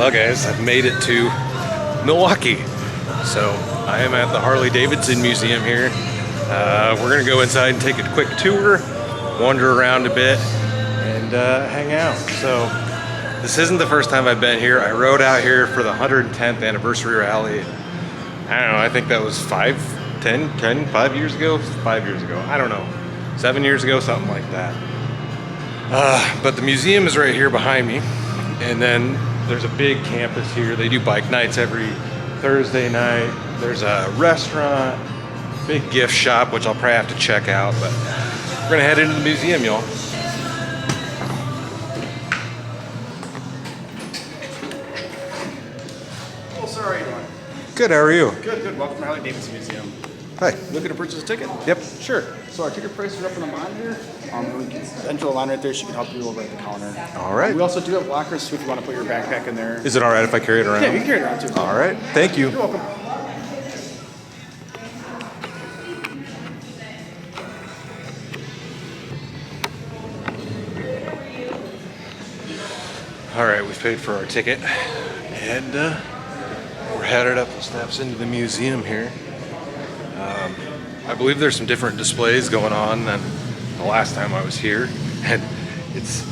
Well guys, I've made it to Milwaukee. So I am at the Harley Davidson Museum here. We're gonna go inside and take a quick tour, wander around a bit, and hang out. So this isn't the first time I've been here. I rode out here for the 110th anniversary rally. I don't know, I think that was 5 years ago? 5 years ago, I don't know. 7 years ago, something like that. But the museum is right here behind me. And then there's a big campus here. They do bike nights every Thursday night. There's a restaurant, big gift shop, which I'll probably have to check out, but we're gonna head into the museum, y'all. Oh, sir, how are you doing? Good, how are you? Good, good. Welcome to Harley Davidson Museum. Hi. Looking to purchase a ticket? Yep. Sure. So our ticket prices are up on the monitor. We can enter the line right there. She can help you over at the counter. All right. We also do have lockers, so if you want to put your backpack in there. Is it all right if I carry it around? Yeah, you can carry it around too. All right, thank you. You're welcome. All right, we've paid for our ticket, and we're headed up the steps into the museum here. I believe there's some different displays going on than the last time I was here, and it's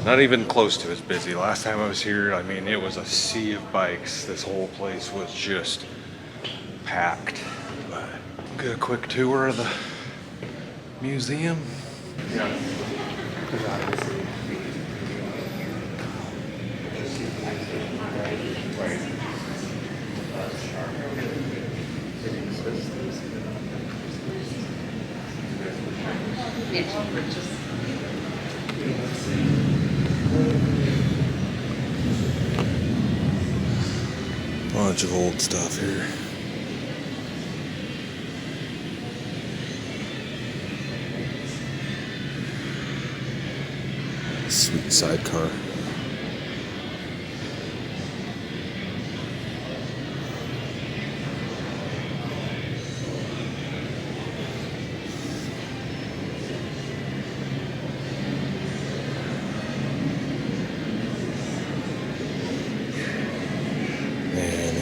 not even close to as busy. Last time I was here, I mean, it was a sea of bikes. This whole place was just packed. But get a quick tour of the museum. Yeah. Bunch of old stuff here. Sweet sidecar.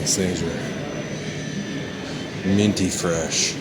These things are minty fresh.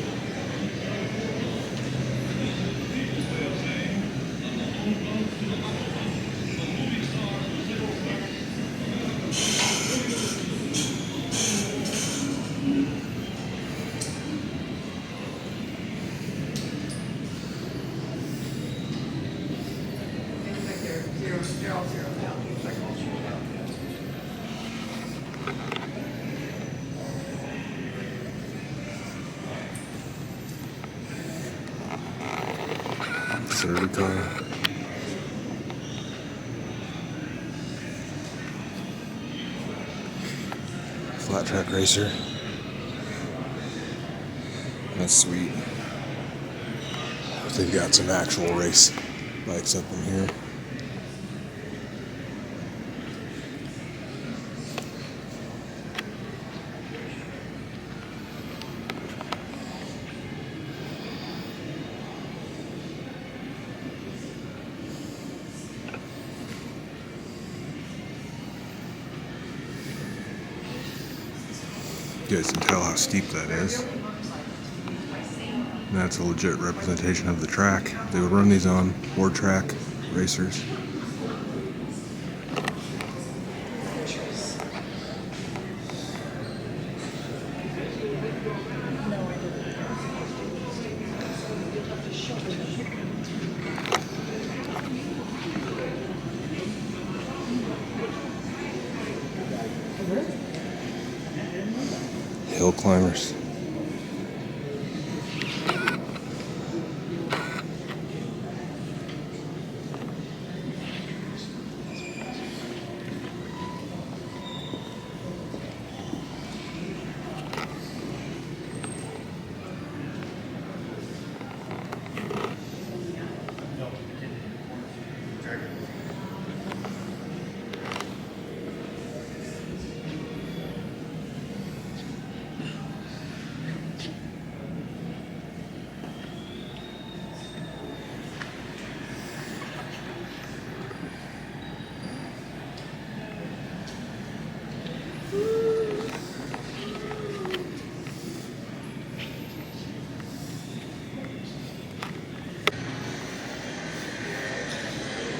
Sidecar. Flat track racer. That's sweet. They've got some actual race bikes up in here. You guys can tell how steep that is. That's a legit representation of the track. They would run these on board track racers. Hill climbers.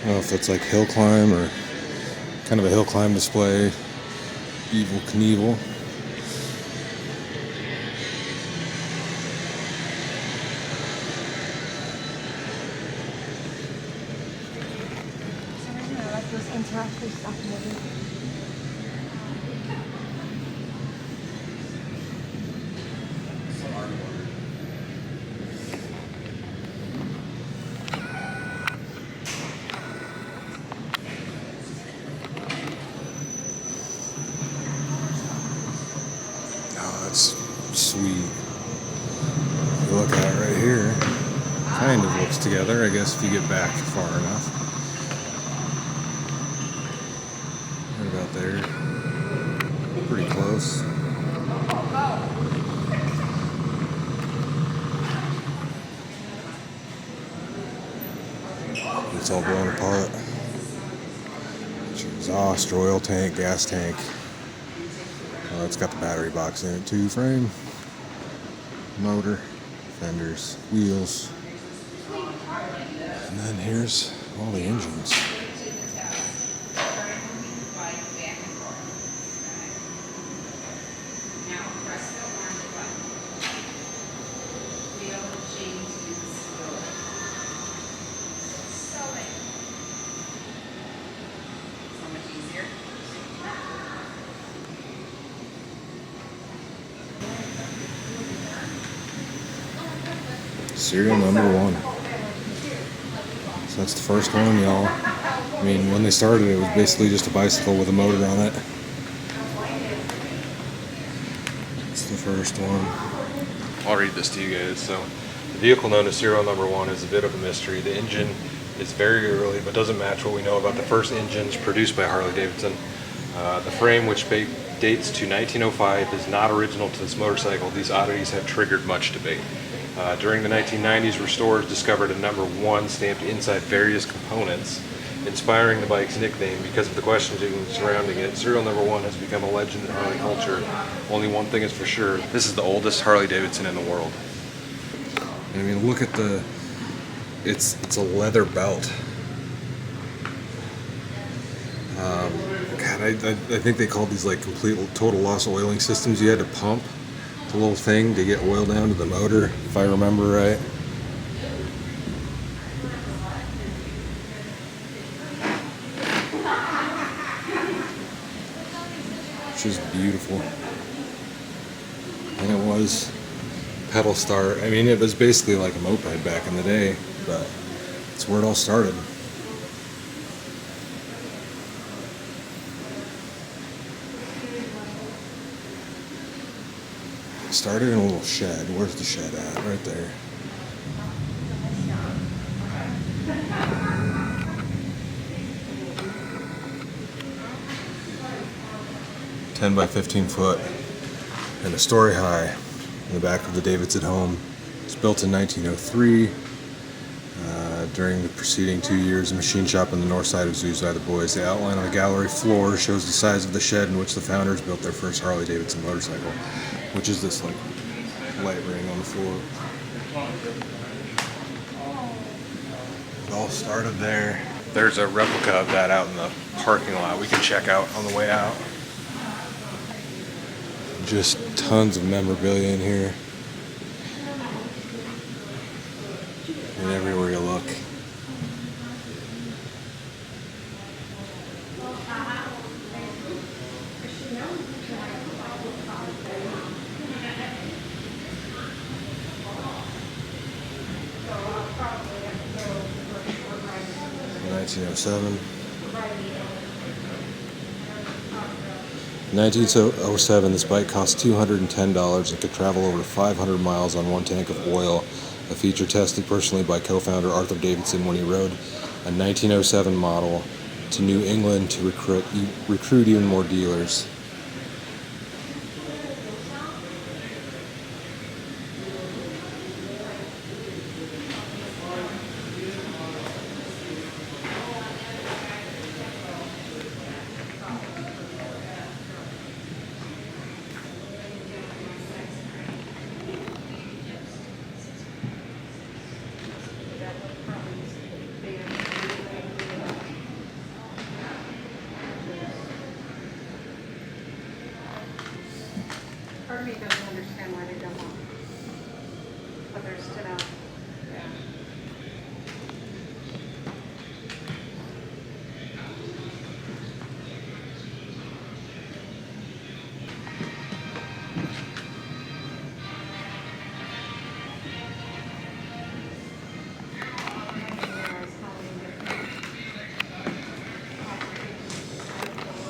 don't know if it's like hill climb or kind of a hill climb display. Evel Knievel. I like those interactive stuff maybe. Sweet. If you look at it right here, kind of looks together, I guess, if you get back far enough. Right about there. Pretty close. It's all blown apart. It's your exhaust, your oil tank, gas tank. It's got the battery box in it too, frame, motor, fenders, wheels, and then here's all the engines. Serial number 1. So that's the first one, y'all. I mean, when they started, it was basically just a bicycle with a motor on it. It's the first one. I'll read this to you guys. So, the vehicle known as serial number 1 is a bit of a mystery. The engine is very early, but doesn't match what we know about the first engines produced by Harley Davidson. The frame, which dates to 1905, is not original to this motorcycle. These oddities have triggered much debate. During the 1990s, restorers discovered a number 1 stamped inside various components, inspiring the bike's nickname. Because of the questions surrounding it, serial number 1 has become a legend in Harley culture. Only one thing is for sure: this is the oldest Harley Davidson in the world. I mean, look at it's a leather belt. God, I think they called these like complete total loss oiling systems. You had to pump the little thing to get oil down to the motor, if I remember right. Which is beautiful. And it was pedal start. I mean, it was basically like a moped back in the day, but it's where it all started. Started in a little shed. Where's the shed at? Right there. "10 by 15 foot and a story high in the back of the Davidson home. It's built in 1903. During the preceding 2 years, a machine shop on the north side was used by the boys. The outline on the gallery floor shows the size of the shed in which the founders built their first Harley Davidson motorcycle," which is this like light ring on the floor. It all started there. There's a replica of that out in the parking lot we can check out on the way out. Just tons of memorabilia in here. And everywhere you look. In 1907, this bike cost $210 and could travel over 500 miles on 1 tank of oil, a feature tested personally by co-founder Arthur Davidson when he rode a 1907 model to New England to recruit even more dealers.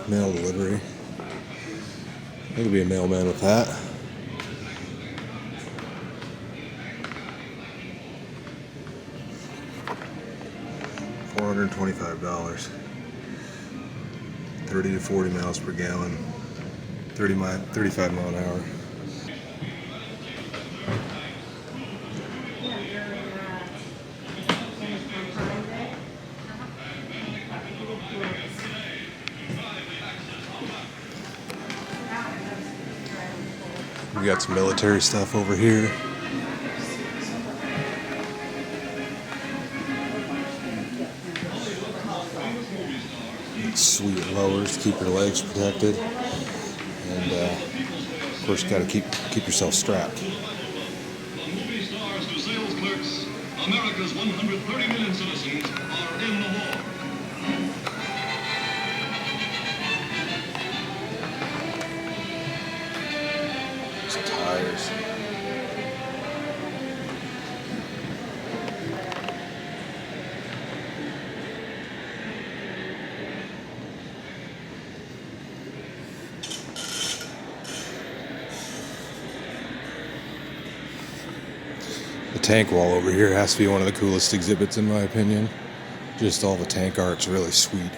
Mail delivery. There'll be a mailman with that. $425. 30 to 40 miles per gallon. 35 mile an hour. We got some military stuff over here. Sweet lowers to keep your legs protected, and of course you got to keep yourself strapped. Movie stars to sales clerks, America's 130 million citizens are in the war. Just tires. The tank wall over here has to be one of the coolest exhibits in my opinion. Just all the tank art's really sweet.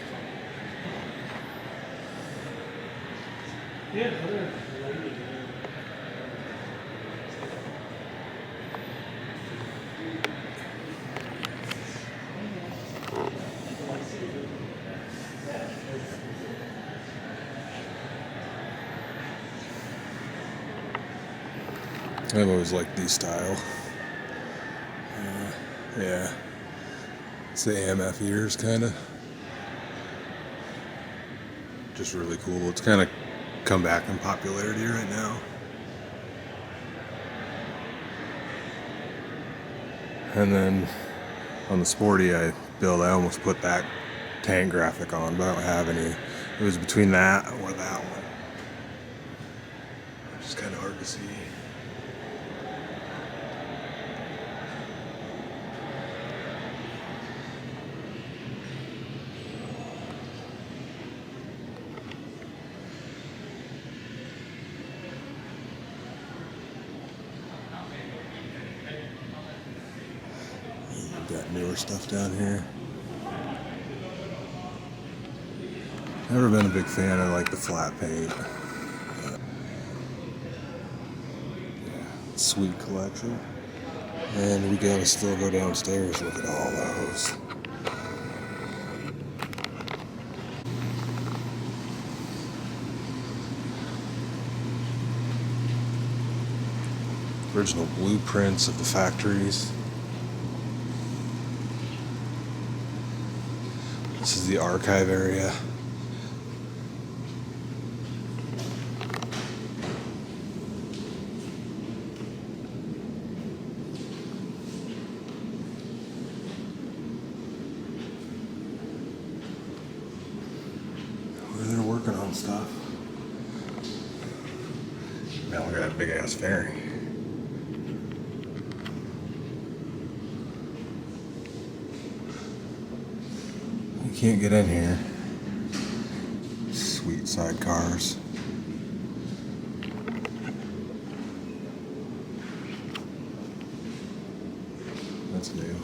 I've always liked these style. Yeah. It's the AMF ears, kind of. Just really cool. It's kind of come back in popularity right now. And then on the Sporty I almost put that tank graphic on, but I don't have any. It was between that or that one. It's kind of hard to see. Got newer stuff down here. Never been a big fan of like the flat paint. Yeah, sweet collection. And we gotta still go downstairs. Look at all those. Original blueprints of the factories. This is the archive area. Where they're working on stuff. Man, look at that big ass fairing. Can't get in here. Sweet sidecars. That's new.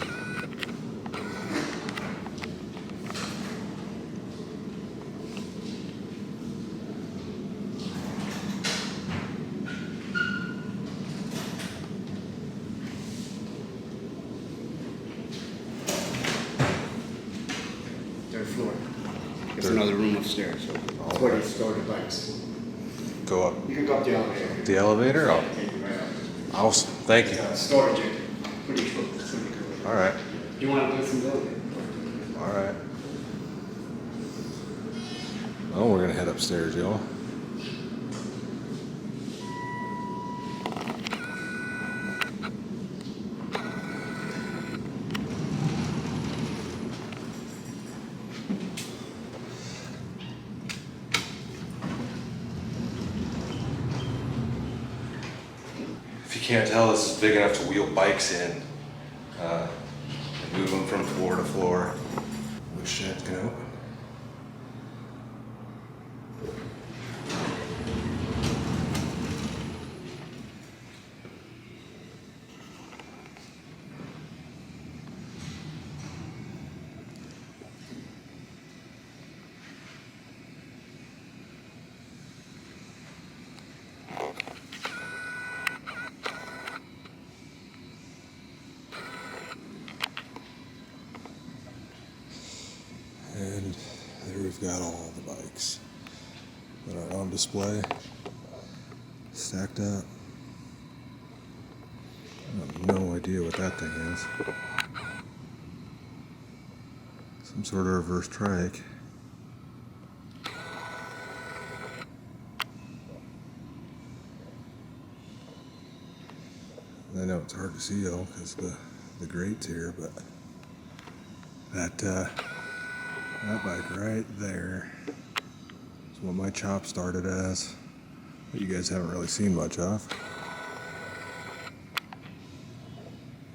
Third floor. There's another room upstairs. So that's where they store the bikes. Go up You can go up the elevator. the elevator? Oh, Take you right up. awesome. Thank you. Storage area. Pretty cool. All right. You want to do some building? All right. Oh, we're gonna head upstairs, y'all. If you can't tell, this is big enough to wheel bikes in. And move them from floor to floor. Which shed's gonna open? we've got all the bikes that are on display, stacked up. I have no idea what that thing is. Some sort of reverse trike. I know it's hard to see all because the grate's here, but that bike right there is what my chop started as, that you guys haven't really seen much of.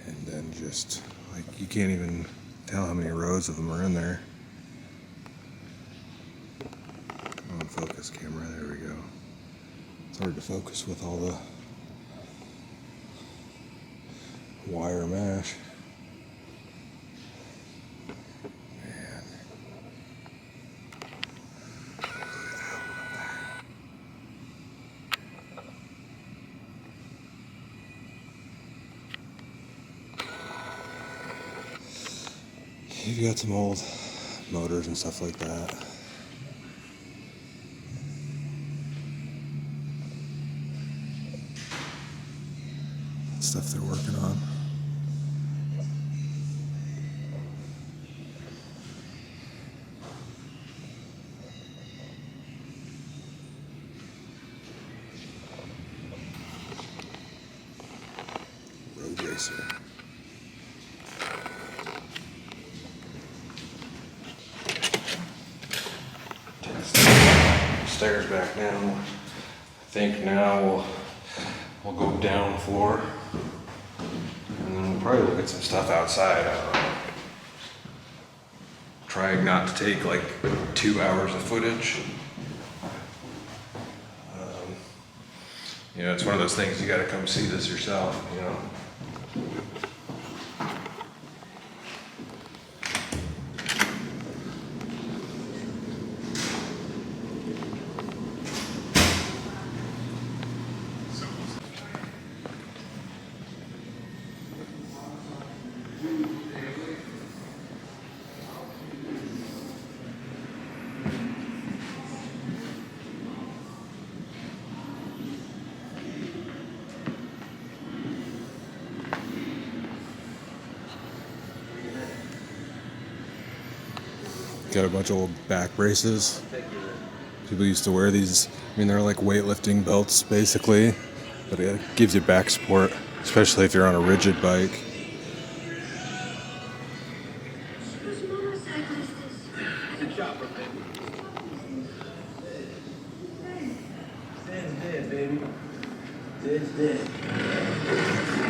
And then just, like, you can't even tell how many rows of them are in there. On focus camera, there we go. It's hard to focus with all the wire mesh. Man. You've got some old motors and stuff like that. Stuff they're working on. Road racer. Stairs back down. I think now we'll go down floor, and then we'll probably look at some stuff outside. I don't know. Trying not to take like 2 hours of footage. You know, it's one of those things you got to come see this yourself. You know. Got a bunch of old back braces. People used to wear these. I mean, they're like weightlifting belts basically, but it gives you back support, especially if you're on a rigid bike.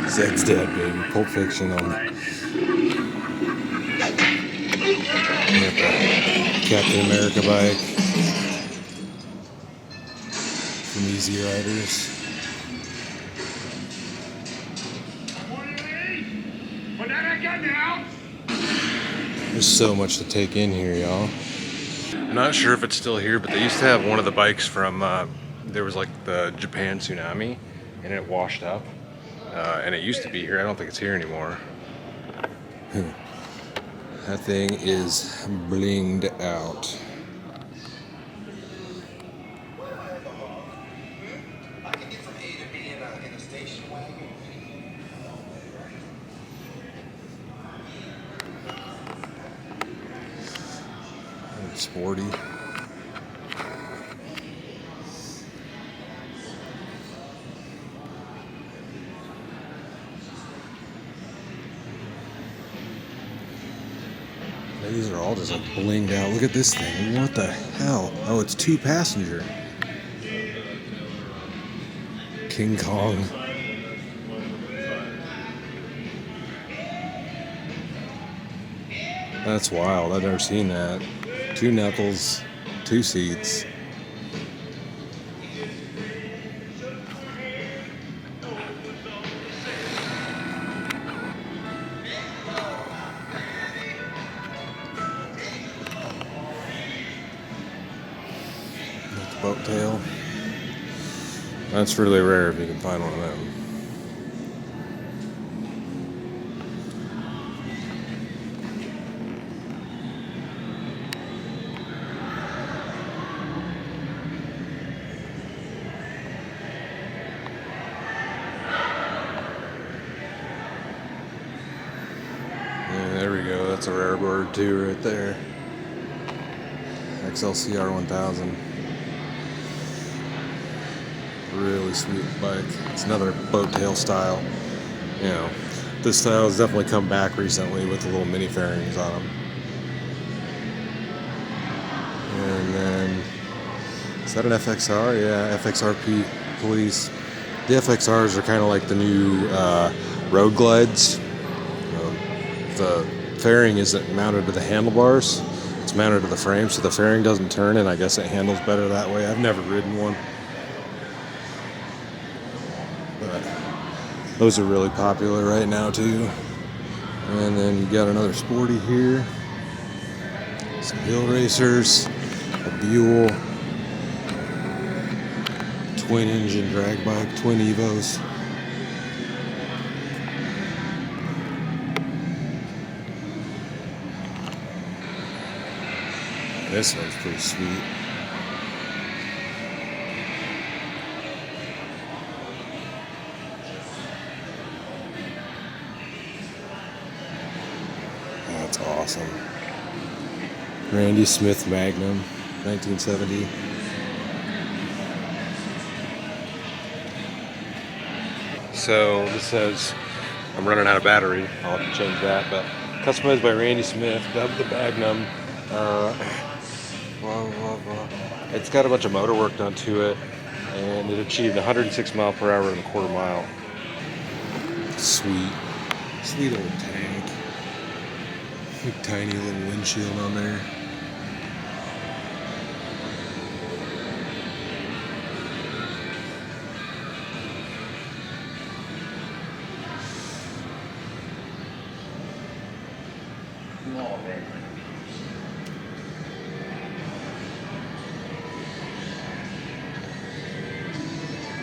Zed's dead, baby. Pulp Fiction on Captain America bike from Easy Riders. There's so much to take in here, y'all. I'm not sure if it's still here, but they used to have one of the bikes from, there was like the Japan tsunami, and it washed up. And it used to be here. I don't think it's here anymore. That thing is blinged out. Sporty. These are all just like blinged out. Look at this thing. What the hell? Oh, it's 2-passenger. King Kong. That's wild. I've never seen that. 2 knuckles, 2 seats. Boat tail. That's really rare if you can find one of them. That's a rare bird too right there. XLCR 1000. Really sweet bike. It's another boat tail style. You know, this style has definitely come back recently with the little mini fairings on them. And then, is that an FXR? Yeah, FXRP Police. The FXRs are kind of like the new road glides. The fairing isn't mounted to the handlebars. It's mounted to the frame, so the fairing doesn't turn, and I guess it handles better that way. I've never ridden one. But those are really popular right now, too. And then you got another Sporty here. Some hill racers. A Buell. Twin engine drag bike. Twin Evos. This one's pretty sweet. That's awesome. Randy Smith Magnum, 1970. So this says I'm running out of battery. I'll have to change that, but customized by Randy Smith, dubbed the Magnum. Blah, blah, blah. It's got a bunch of motor work done to it, and it achieved 106 miles per hour in a quarter mile. Sweet. Sweet old tank. Big tiny little windshield on there.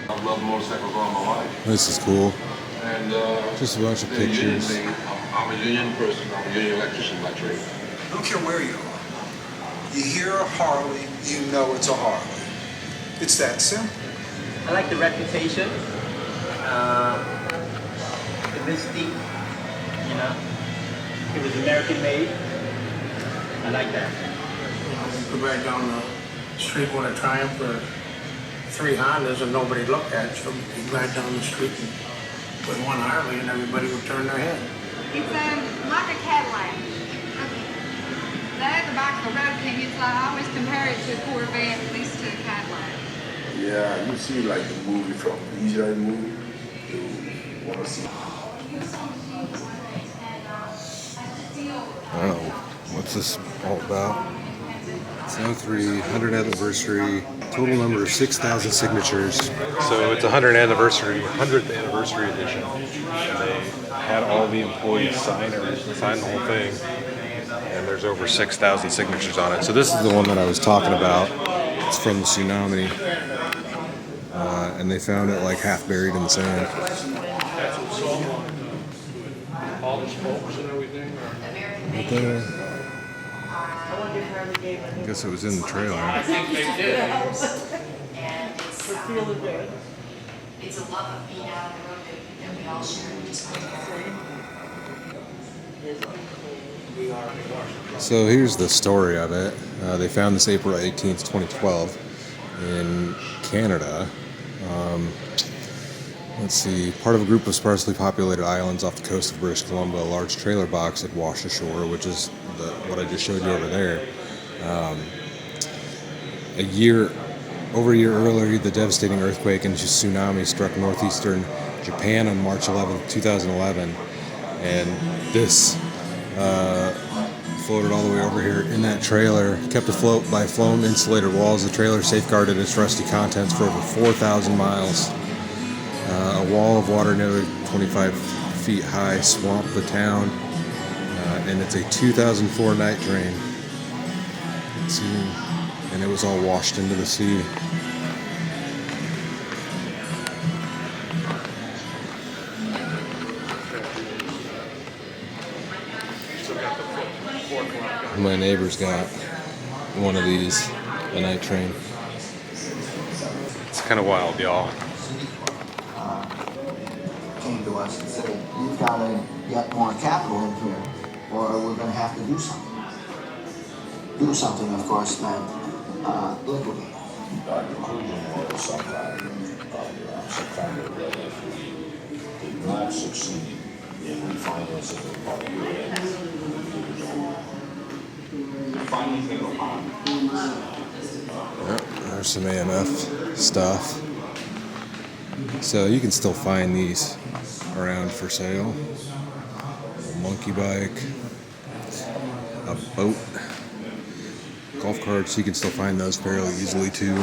I've loved motorcycles all my life. This is cool. And Just a bunch of the union pictures. thing, I'm a union person. I'm a union electrician by trade. I don't care where you are. You hear a Harley, you know it's a Harley. It's that simple. I like the reputation, the mystique, you know. It was American made. I like that. You go back down the street with a Triumph or 3 Hondas and nobody looked at you. You go down the street with one Harley and everybody would turn their head. It's like a Cadillac. The other bike, the Road King, it's like I always compare it to a Corvette, at least to a Cadillac. Yeah, you see like the movie from the Israeli movie. You want to see. I don't know. What's this all about? It's 03, 100th anniversary, total number of 6,000 signatures. So it's 100th anniversary edition. And they had all the employees sign the whole thing. And there's over 6,000 signatures on it. So this is the one that I was talking about. It's from the tsunami. And they found it like half buried in the sand. All the spokes and everything? Right there. I guess it was in the trailer. I think they did. And it's a love of being out on the road that we all share. So here's the story of it. They found this April 18th, 2012 in Canada. Let's see, part of a group of sparsely populated islands off the coast of British Columbia, a large trailer box had washed ashore, which is what I just showed you over there. Over a year earlier, the devastating earthquake and tsunami struck northeastern Japan on March 11th, 2011. And this floated all the way over here in that trailer, kept afloat by foam insulated walls. The trailer safeguarded its rusty contents for over 4,000 miles. A wall of water nearly 25 feet high swamped the town, and it's a 2004 night drain. Let's see, and it was all washed into the sea. My neighbor's got one of these, a night train. It's kind of wild, y'all. Came to us and said, "You've got to get more capital in here." or we're going to have to do something. Do something, of course, that liquidate. Our conclusion was some kind of that if we did not succeed in refinancing the party, there's some AMF stuff. So you can still find these around for sale. A monkey bike, a boat, golf carts. You can still find those fairly easily too.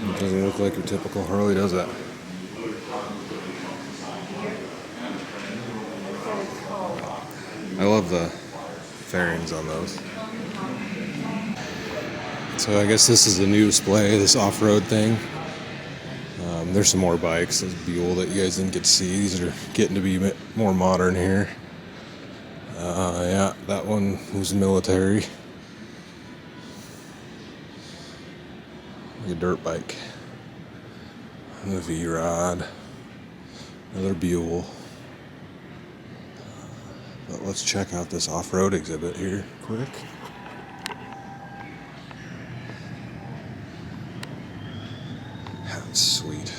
It doesn't look like your typical Harley, does it? I love the fairings on those. So I guess this is a new display, this off-road thing. There's some more bikes. There's Buell that you guys didn't get to see. These are getting to be more modern here. Yeah, that one was military. Like a dirt bike. And a V-Rod. Another Buell. But let's check out this off-road exhibit here quick. That's sweet.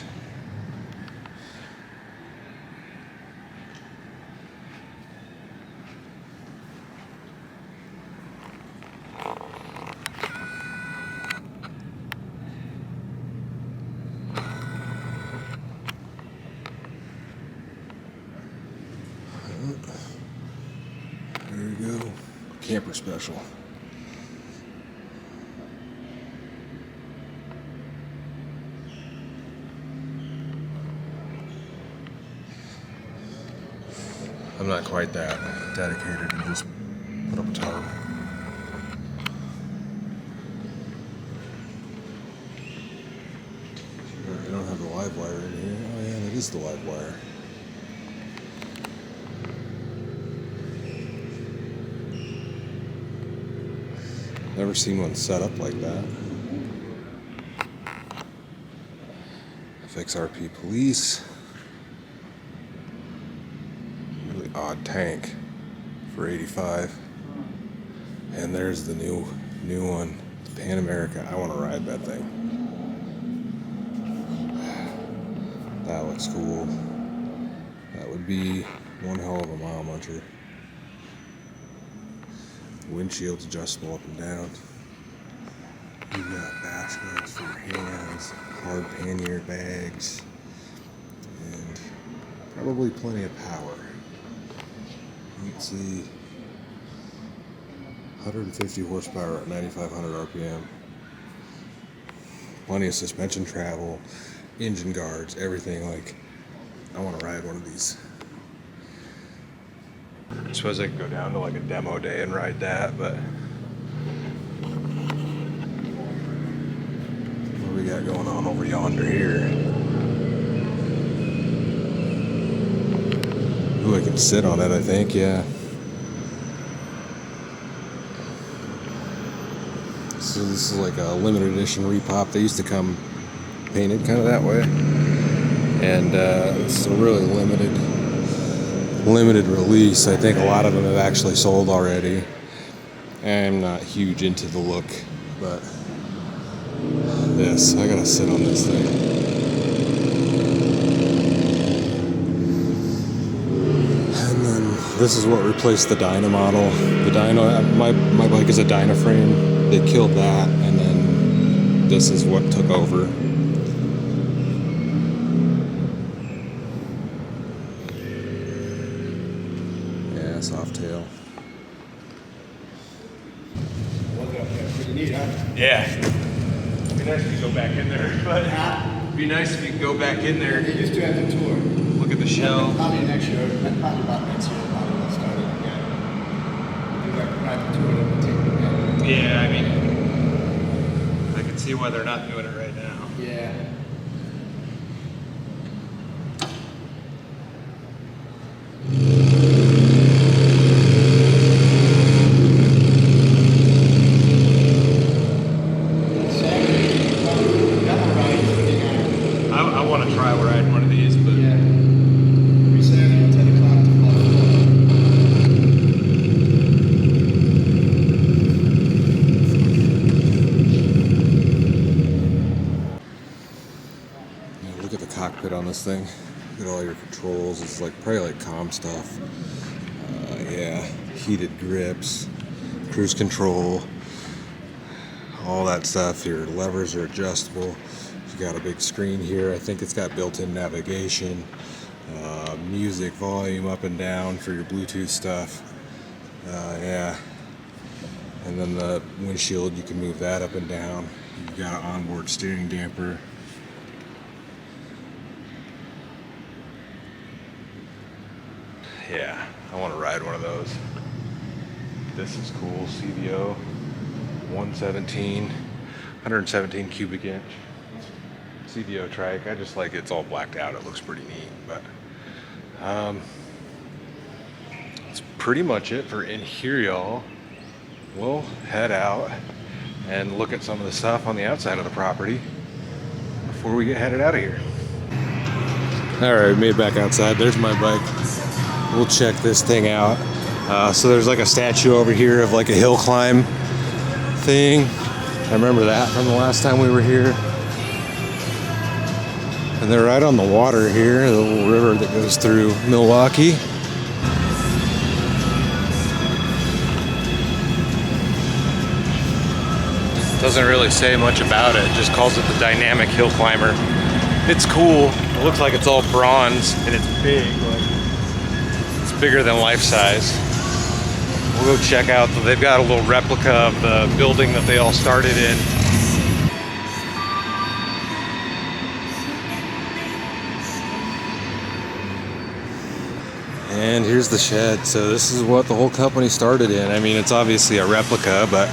There we go. Camper special. I'm not quite that dedicated to just put up a tarp. I don't have the live wire in here. Oh yeah, that is the live wire. Never seen one set up like that. FXRP Police. Really odd tank for 85. And there's the new one, the Pan America. I want to ride that thing. That looks cool. That would be one hell of a mile muncher. Windshield's adjustable up and down. You've got baskets for your hands, hard pannier bags, and probably plenty of power. You can see 150 horsepower at 9,500 RPM. Plenty of suspension travel, engine guards, everything. Like, I want to ride one of these. I suppose I could go down to like a demo day and ride that, but what do we got going on over yonder here? Ooh, I can sit on it, I think, yeah. So this is like a limited edition repop. They used to come painted kind of that way, and it's a really limited release. I think a lot of them have actually sold already. I'm not huge into the look, but I gotta sit on this thing. And then this is what replaced the Dino model. The Dino, my bike is a Dino frame. They killed that, and then this is what took over. Soft tail. Pretty neat, huh? Yeah. It'd be nice if you go back in there, but it'd be nice if you could go back in there. You just do have to tour. Look at the shell. Probably next year, probably about next year, probably we'll start it again. Do that private tour that will take it again. Yeah, I mean, I can see why they're not doing it right now. Yeah. I want to try riding one of these, but this thing. Look at all your controls. It's like probably like comm stuff. Yeah, heated grips, cruise control, all that stuff. Your levers are adjustable. You got a big screen here. I think it's got built-in navigation, music volume up and down for your Bluetooth stuff. Yeah, and then the windshield, you can move that up and down. You've got an onboard steering damper. Yeah, I want to ride one of those. This is cool. CVO 117 cubic inch CVO trike. I just like it's all blacked out. It looks pretty neat. But that's pretty much it for in here, y'all. We'll head out and look at some of the stuff on the outside of the property before we get headed out of here. All right, made it back outside. There's my bike. We'll check this thing out. So there's like a statue over here of like a hill climb thing. I remember that from the last time we were here. And they're right on the water here, the little river that goes through Milwaukee. Doesn't really say much about it, just calls it the dynamic hill climber. It's cool. It looks like it's all bronze and it's big. Like, it's bigger than life size. We'll go check out. They've got a little replica of the building that they all started in. And here's the shed. So this is what the whole company started in. I mean, it's obviously a replica, but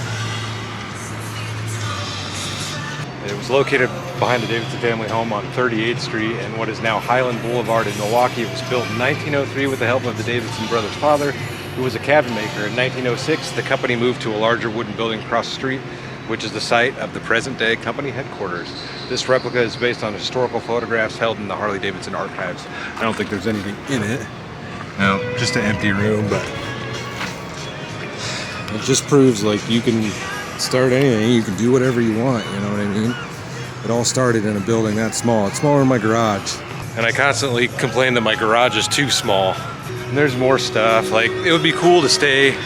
it was located behind the Davidson family home on 38th Street and what is now Highland Boulevard in Milwaukee. It was built in 1903 with the help of the Davidson brothers' father, who was a cabinet maker. In 1906, the company moved to a larger wooden building across the street, which is the site of the present-day company headquarters. This replica is based on historical photographs held in the Harley Davidson archives. I don't think there's anything in it. No, just an empty room, but it just proves like you can start anything, you can do whatever you want, you know what I mean? It all started in a building that small. It's smaller than my garage. And I constantly complain that my garage is too small. And there's more stuff. Like, it would be cool to stay.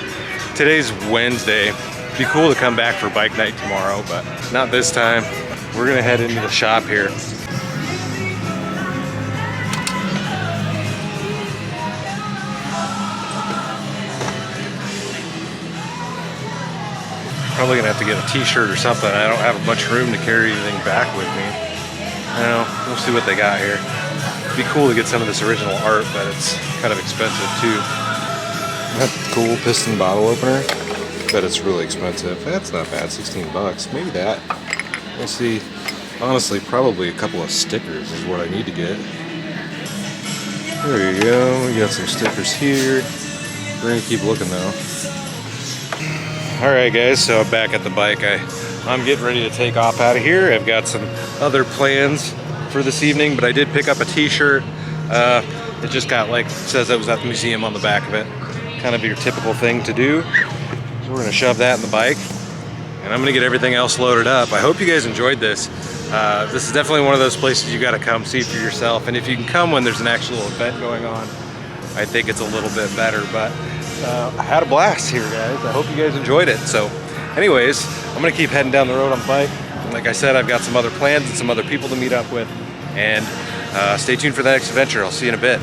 Today's Wednesday. It'd be cool to come back for bike night tomorrow, but not this time. We're gonna head into the shop here. Probably gonna have to get a t-shirt or something. I don't have much room to carry anything back with me. I don't know, we'll see what they got here. It'd be cool to get some of this original art, but it's kind of expensive too. That's cool, piston bottle opener. Bet it's really expensive. That's not bad, 16 bucks, maybe that. We'll see. Honestly, probably a couple of stickers is what I need to get. There you go, we got some stickers here. We're gonna keep looking though. Alright guys, so I'm back at the bike. I'm getting ready to take off out of here. I've got some other plans for this evening, but I did pick up a t-shirt. It just got like, it says I was at the museum on the back of it. Kind of your typical thing to do. So we're gonna shove that in the bike and I'm gonna get everything else loaded up. I hope you guys enjoyed this. This is definitely one of those places you gotta come see for yourself. And if you can come when there's an actual event going on, I think it's a little bit better, but I had a blast here, guys. I hope you guys enjoyed it. So anyways, I'm gonna keep heading down the road on the bike. And like I said, I've got some other plans and some other people to meet up with. And stay tuned for the next adventure. I'll see you in a bit.